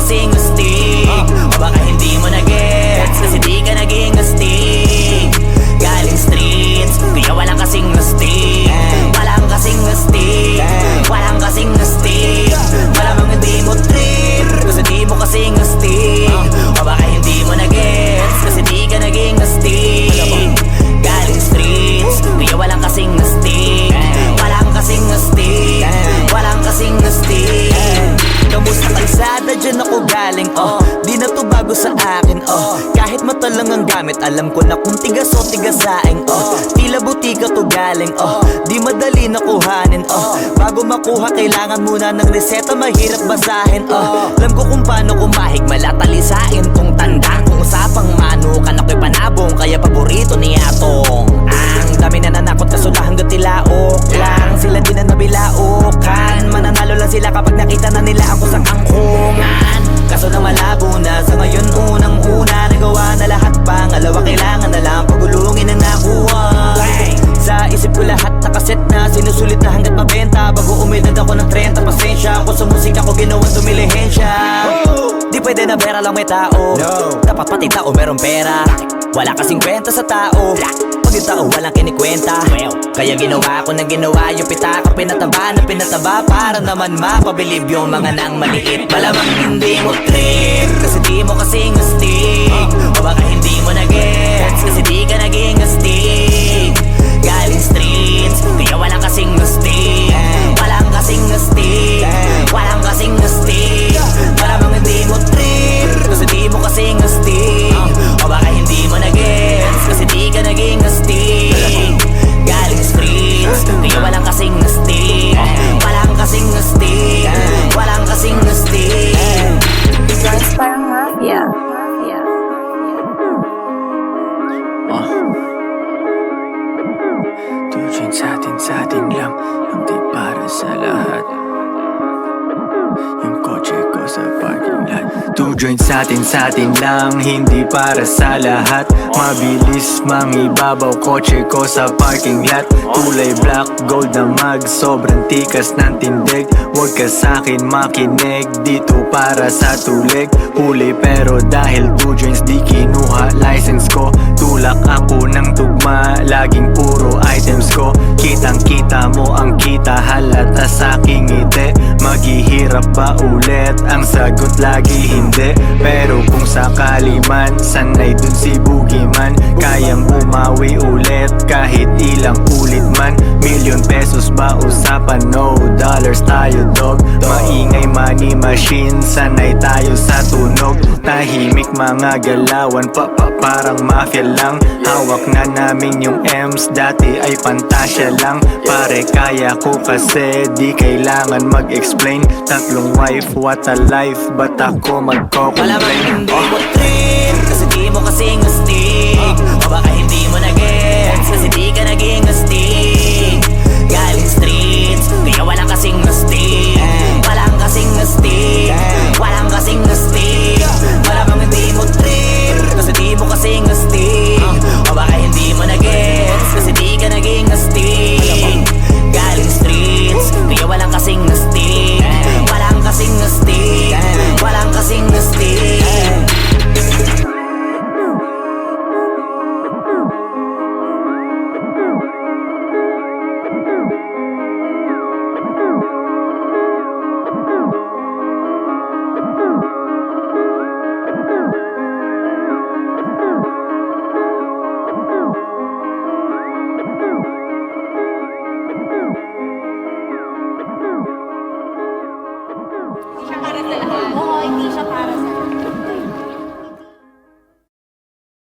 kasing astig. O baka hindi mo na-gets kasi di ka naging astig. Galing streets, kaya walang kasing astig. Walang kasing astig, walang kasing astig. Malamang hindi mo trip kasi di mo kasing astig. O baka hindi mo na-gets kasi di ka naging astig. Galing streets, kaya walang kasing astig. Walang kasing astig, walang kasing astig. Kamusta kalsada, dyan ako galing, di na to bago sa akin, kahit mata lang ang gamit, alam ko na kung tigas o tigasaing, tila butika to galing, di madali na kuhanin, bago makuha kailangan muna ng reseta, mahirap basahin, alam ko kung paano kumahig, malatalisain tong tanda. Kung usapang manukan ako'y panabong, kaya paborito ni Atong. Ang dami na nanakot kaso lang hanggang tilaok lang, sila din na nabilaukan. Mananalo lang sila kapag nakita na nila ako sa kangkungan. Kaso na malabo na sa ngayon, unang-una nagawa na lahat, pangalawa kailangan na lang pagulungin ang nakuha. Sa isip ko lahat nakaset na, sinusulit na hanggat mabenta. Bago umedad ako ng 30, pasensya ako sa musika ko, ginawang dumilihensya. Di pwede na pera lang may tao, dapat pati tao meron pera. Wala kasing kwenta sa tao, pag yung tao walang kinikwenta. Kaya ginawa ko na ginawa yung pitaka, pinataba na pinataba para naman mapabilib yung mga nang maliit. Malamang hindi mo trip kasi di mo kasing astig. O baka hindi mo na-gets kasi di ka naging astig. Galing streets, kaya walang kasing astig. Walang kasing astig, walang kasing astig. Malamang hindi mo trip kasi di mo kasing astig. O baka hindi mo na-gets kasi di ka naging astig. Galing streets, kaya walang kasing astig. Walang kasing astig, walang kasing astig. Guys, parang mafia. Tujuin sa atin lang, hindi para sa lahat. Yung kotse ko sa parking lot. Two joints sa atin lang, hindi para sa lahat. Mabilis mangibabaw, kotse ko sa parking lot. Kulay black, gold na mag, sobrang tikas ng tindig. Huwag ka sa'kin makinig, dito para sa tulig. Huli pero dahil two joints di kinuha license ko. Tulak ako ng tugma, laging puro items ko. Kitang kita mo ang kita, halata sa'king ngiti. Maghihirap ba ulit? Ang sagot lagi hindi. Pero kung sakali man, sanay dun si Boogeyman. Kayang bumawi ulit kahit ilang ulit man. Million pesos ba usapan? No dollars tayo dog. Maingay money machine, sanay tayo sa tunog. Tahimik mga galawan, parang mafia lang. Hawak na namin yung M's, dati ay pantasya lang. Pare kaya ko kasi di kailangan mag-explain. Tatlong wife, what a life, ba't ako magko-complain? Malamang hindi mo trip kasi di mo kasing astig. O baka hindi mo na-gets kasi di ka naging astig.